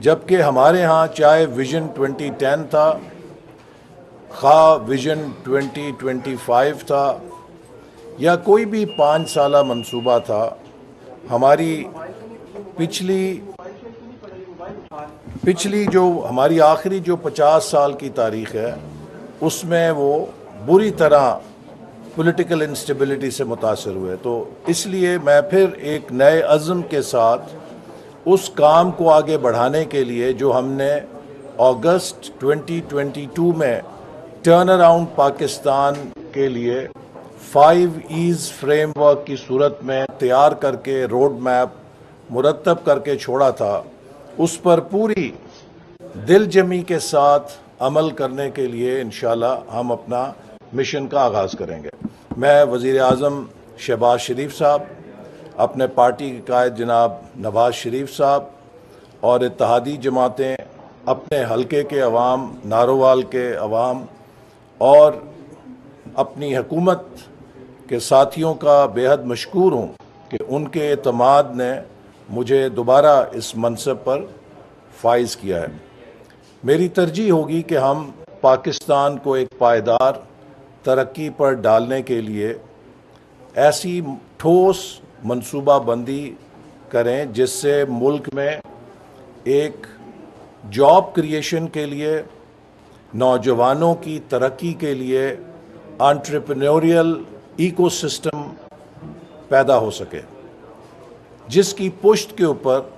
जबकि हमारे यहाँ चाहे विजन 2010 था, खा विजन 2025 था या कोई भी 5 साला मंसूबा था, हमारी पिछली जो हमारी आखिरी जो 50 साल की तारीख है उसमें वो बुरी तरह पॉलिटिकल इंस्टेबिलिटी से मुतासर हुए। तो इसलिए मैं फिर एक नए अज़्म के साथ उस काम को आगे बढ़ाने के लिए जो हमने अगस्त 2022 में टर्न अराउंड पाकिस्तान के लिए 5 ईज़ फ्रेमवर्क की सूरत में तैयार करके रोड मैप मुरतब करके छोड़ा था, उस पर पूरी दिलजमी के साथ अमल करने के लिए इंशाल्लाह हम अपना मिशन का आगाज़ करेंगे। मैं वज़ीर आज़म शहबाज शरीफ साहब, अपने पार्टी के कायद जनाब नवाज़ शरीफ साहब और इत्तेहादी जमातें, अपने हलके के अवाम, नारोवाल के अवाम और अपनी हुकूमत के साथियों का बेहद मशकूर हूँ कि उनके एतमाद ने मुझे दोबारा इस मनसब पर फाइज किया है। मेरी तरजीह होगी कि हम पाकिस्तान को एक पायदार तरक्की पर डालने के लिए ऐसी ठोस मनसूबाबंदी करें जिससे मुल्क में एक जॉब क्रिएशन के लिए, नौजवानों की तरक्की के लिए एंटरप्रेन्योरियल इकोसिस्टम पैदा हो सके, जिसकी पुष्ट के ऊपर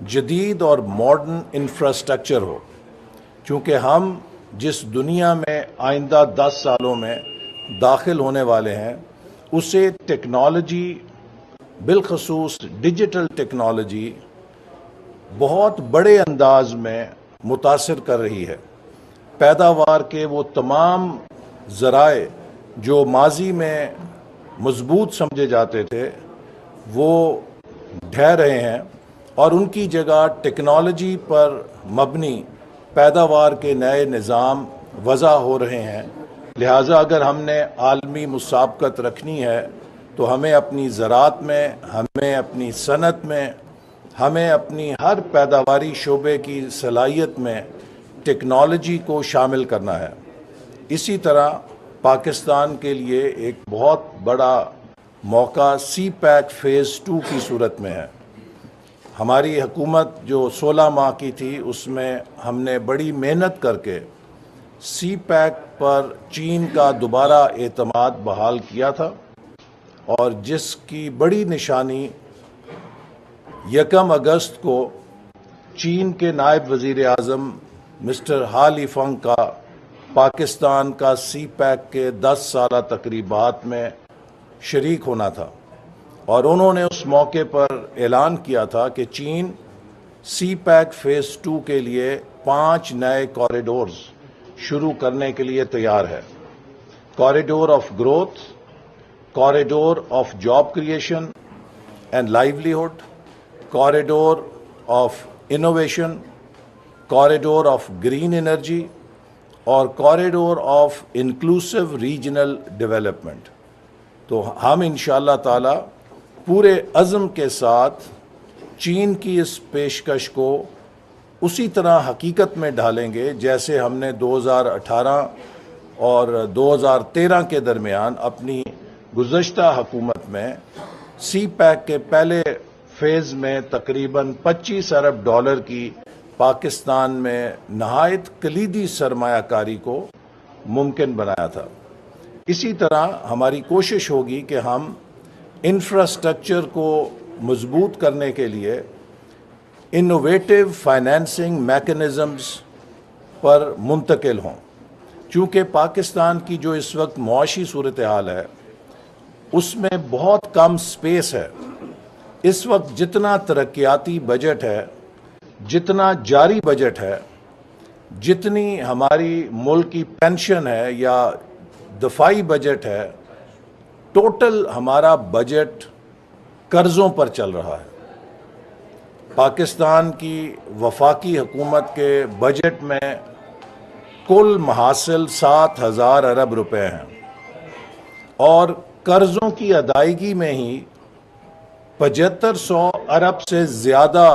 जदीद और मॉडर्न इंफ्रास्ट्रक्चर हो। चूँकि हम जिस दुनिया में आइंदा 10 सालों में दाखिल होने वाले हैं उसे टेक्नोलॉजी, बिलखसूस डिजिटल टेक्नोलॉजी बहुत बड़े अंदाज में मुतासिर कर रही है। पैदावार के वो तमाम ज़राए जो माजी में मजबूत समझे जाते थे वो ढह रहे हैं और उनकी जगह टेक्नोलॉजी पर मबनी पैदावार के नए निज़ाम वज़ा हो रहे हैं। लिहाजा अगर हमने आलमी मुसाबकत रखनी है तो हमें अपनी ज़राअत में, हमें अपनी सनत में, हमें अपनी हर पैदावारी शोबे की सलाहियत में टेक्नोलॉजी को शामिल करना है। इसी तरह पाकिस्तान के लिए एक बहुत बड़ा मौका CPEC फ़ेज़ 2 की सूरत में है। हमारी हुकूमत जो 16 माह की थी उसमें हमने बड़ी मेहनत करके CPEC पर चीन का दोबारा एतमाद बहाल किया था और जिसकी बड़ी निशानी 1 अगस्त को चीन के नायब वज़ीर आज़म मिस्टर हा लिफंग का पाकिस्तान का CPEC के 10 साला तकरीबात में शरीक होना था और उन्होंने उस मौके पर ऐलान किया था कि चीन CPEC फ़ेज़ 2 के लिए 5 नए कॉरिडोर्स शुरू करने के लिए तैयार है। Corridor of growth, corridor of job creation and livelihood, corridor of innovation, corridor of green energy और corridor of inclusive regional development. तो हम इंशाअल्लाह ताला पूरे अज़्म के साथ चीन की इस पेशकश को उसी तरह हकीकत में ढालेंगे जैसे हमने 2018 और 2013 के दरमियान अपनी गुज़श्ता हुकूमत में CPEC के पहले फ़ेज़ में तकरीबन 25 अरब डॉलर की पाकिस्तान में नहायत कलीदी सरमायाकारी को मुमकिन बनाया था। इसी तरह हमारी कोशिश होगी कि हम इंफ्रास्ट्रक्चर को मजबूत करने के लिए इनोवेटिव फाइनेंसिंग मैकेनिज़म्स पर मुंतकिल हों। चूँकि पाकिस्तान की जो इस वक्त मुआशी सूरत हाल है उसमें बहुत कम स्पेस है। इस वक्त जितना तरक्याती बजट है, जितना जारी बजट है, जितनी हमारी मुल्क की पेंशन है या दफाई बजट है, टोटल हमारा बजट कर्ज़ों पर चल रहा है। पाकिस्तान की वफाकी हुकूमत के बजट में कुल महासिल 7,000 अरब रुपए हैं और कर्ज़ों की अदायगी में ही 7500 अरब से ज़्यादा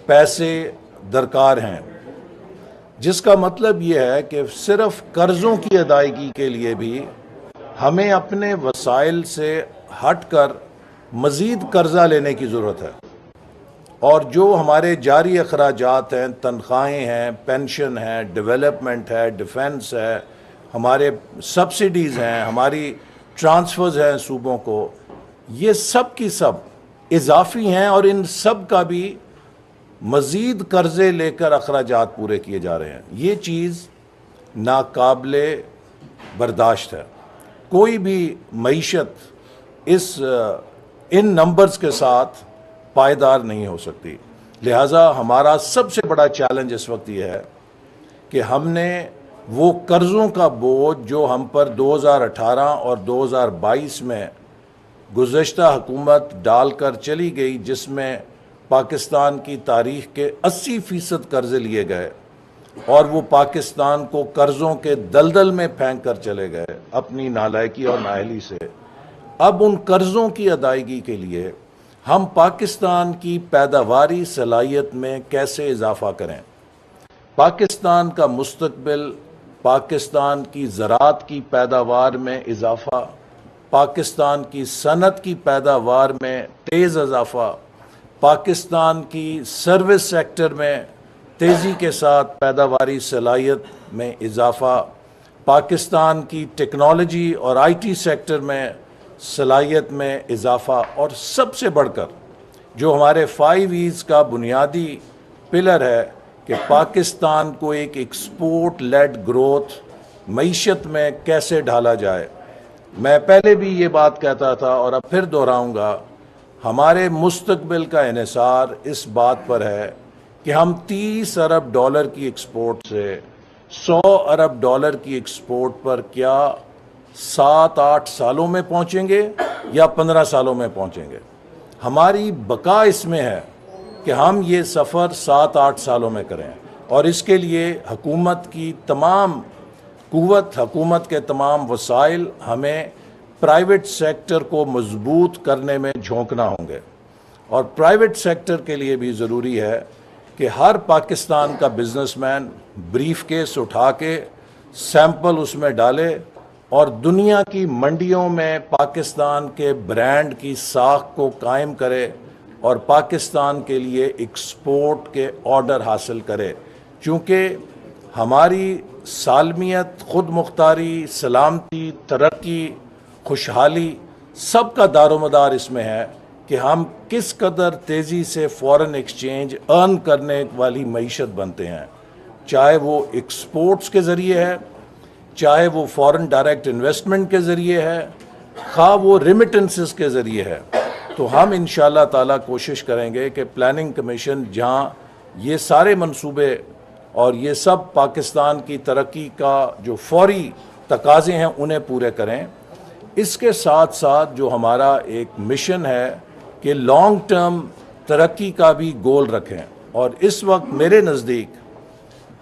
पैसे दरकार हैं, जिसका मतलब ये है कि सिर्फ कर्ज़ों की अदायगी के लिए भी हमें अपने वसाइल से हटकर मज़ीद कर्ज़ा लेने की ज़रूरत है। और जो हमारे जारी अखराजात हैं, तनख्वाहें हैं, पेंशन है, डेवलपमेंट है, डिफेंस है, हमारे सब्सिडीज़ हैं, हमारी ट्रांसफ़र्स हैं सूबों को, ये सब की सब इजाफी हैं और इन सब का भी मज़ीद कर्ज़े लेकर अखराजात पूरे किए जा रहे हैं। ये चीज़ नाकाबिले बर्दाश्त है। कोई भी मईशत इन नंबर्स के साथ पायदार नहीं हो सकती। लिहाजा हमारा सबसे बड़ा चैलेंज इस वक्त ये है कि हमने वो कर्ज़ों का बोझ जो हम पर 2018 और 2022 में गुज़श्ता हुकूमत डालकर चली गई, जिसमें पाकिस्तान की तारीख़ के 80% कर्ज़े लिए गए और वो पाकिस्तान को कर्ज़ों के दलदल में फेंक कर चले गए अपनी नालायकी और नाअहली से। अब उन कर्ज़ों की अदायगी के लिए हम पाकिस्तान की पैदावारी सलाहियत में कैसे इजाफा करें, पाकिस्तान का मुस्तकबिल, पाकिस्तान की ज़राअत की पैदावार में इजाफा, पाकिस्तान की सनत की पैदावार में तेज़ इजाफा, पाकिस्तान की सर्विस सेक्टर में तेज़ी के साथ पैदावारी सलाहियत में इजाफा, पाकिस्तान की टेक्नोलॉजी और आईटी सेक्टर में सलाहियत में इजाफा, और सबसे बढ़कर जो हमारे 5 E's का बुनियादी पिलर है कि पाकिस्तान को एक एक्सपोर्ट लेड ग्रोथ मईशत में कैसे ढाला जाए। मैं पहले भी ये बात कहता था और अब फिर दोहराऊंगा, हमारे मुस्तकबिल का इन्हिसार इस बात पर है कि हम $30 अरब की एक्सपोर्ट से $100 अरब की एक्सपोर्ट पर क्या 7-8 सालों में पहुंचेंगे या 15 सालों में पहुंचेंगे। हमारी बका इसमें है कि हम ये सफ़र 7-8 सालों में करें, और इसके लिए हुकूमत की तमाम कुव्वत, हुकूमत के तमाम वसाइल, हमें प्राइवेट सेक्टर को मजबूत करने में झोंकना होंगे। और प्राइवेट सेक्टर के लिए भी ज़रूरी है कि हर पाकिस्तान का बिजनेसमैन ब्रीफकेस उठा के सैंपल उसमें डाले और दुनिया की मंडियों में पाकिस्तान के ब्रांड की साख को कायम करे और पाकिस्तान के लिए एक्सपोर्ट के ऑर्डर हासिल करे। चूँकि हमारी सालमियत, खुद मुख्तारी, सलामती, तरक्की, खुशहाली, सब का दारोमदार इसमें है कि हम किस कदर तेज़ी से फ़ॉरेन एक्सचेंज अर्न करने वाली मईशत बनते हैं, चाहे वो एक्सपोर्ट्स के ज़रिए है, चाहे वो फ़ॉरेन डायरेक्ट इन्वेस्टमेंट के ज़रिए है, खा वो रिमिटेंसेस के ज़रिए है। तो हम इंशाअल्लाह ताला कोशिश करेंगे कि प्लानिंग कमीशन जहाँ ये सारे मंसूबे और ये सब पाकिस्तान की तरक्की का जो फौरी तकाज़े हैं उन्हें पूरे करें। इसके साथ साथ जो हमारा एक मिशन है कि लॉन्ग टर्म तरक्की का भी गोल रखें, और इस वक्त मेरे नज़दीक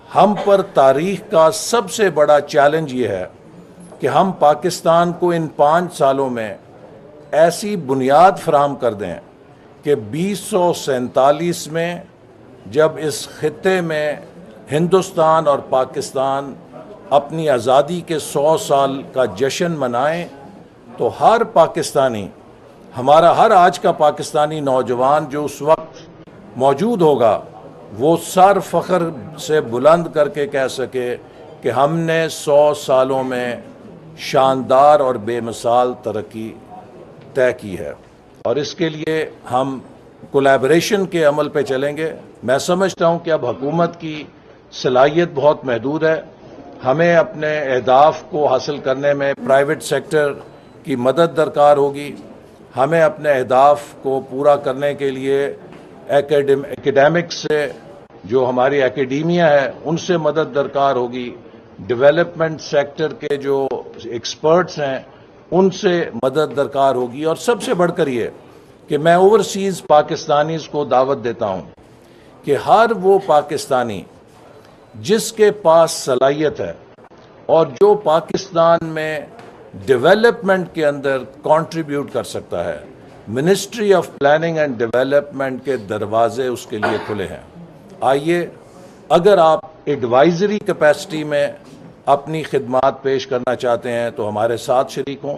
हम पर तारीख़ का सबसे बड़ा चैलेंज ये है कि हम पाकिस्तान को इन 5 सालों में ऐसी बुनियाद फराहम कर दें कि 2047 में जब इस खित्ते में हिंदुस्तान और पाकिस्तान अपनी आज़ादी के 100 साल का जश्न मनाएं, तो हर पाकिस्तानी, हमारा हर आज का पाकिस्तानी नौजवान जो उस वक्त मौजूद होगा, वो सर फ़ख्र से बुलंद करके कह सके कि हमने 100 सालों में शानदार और बेमिसाल तरक्की तय की है। और इसके लिए हम कोलैबोरेशन के अमल पे चलेंगे। मैं समझता हूँ कि अब हुकूमत की सलाहियत बहुत महदूद है, हमें अपने अहदाफ को हासिल करने में प्राइवेट सेक्टर की मदद दरकार होगी। हमें अपने अहदाफ को पूरा करने के लिए एकेडमिक्स से, जो हमारी एकेडमिया है, उनसे मदद दरकार होगी। डेवलपमेंट सेक्टर के जो एक्सपर्ट्स हैं उनसे मदद दरकार होगी। और सबसे बढ़कर ये कि मैं ओवरसीज़ पाकिस्तानीज़ को दावत देता हूँ कि हर वो पाकिस्तानी जिसके पास सलाहियत है और जो पाकिस्तान में डेवलपमेंट के अंदर कंट्रीब्यूट कर सकता है, ministry of planning and development के दरवाजे उसके लिए खुले हैं। आइए, अगर आप एडवाइजरी कैपेसिटी में अपनी खिदमात पेश करना चाहते हैं तो हमारे साथ शरीक हों।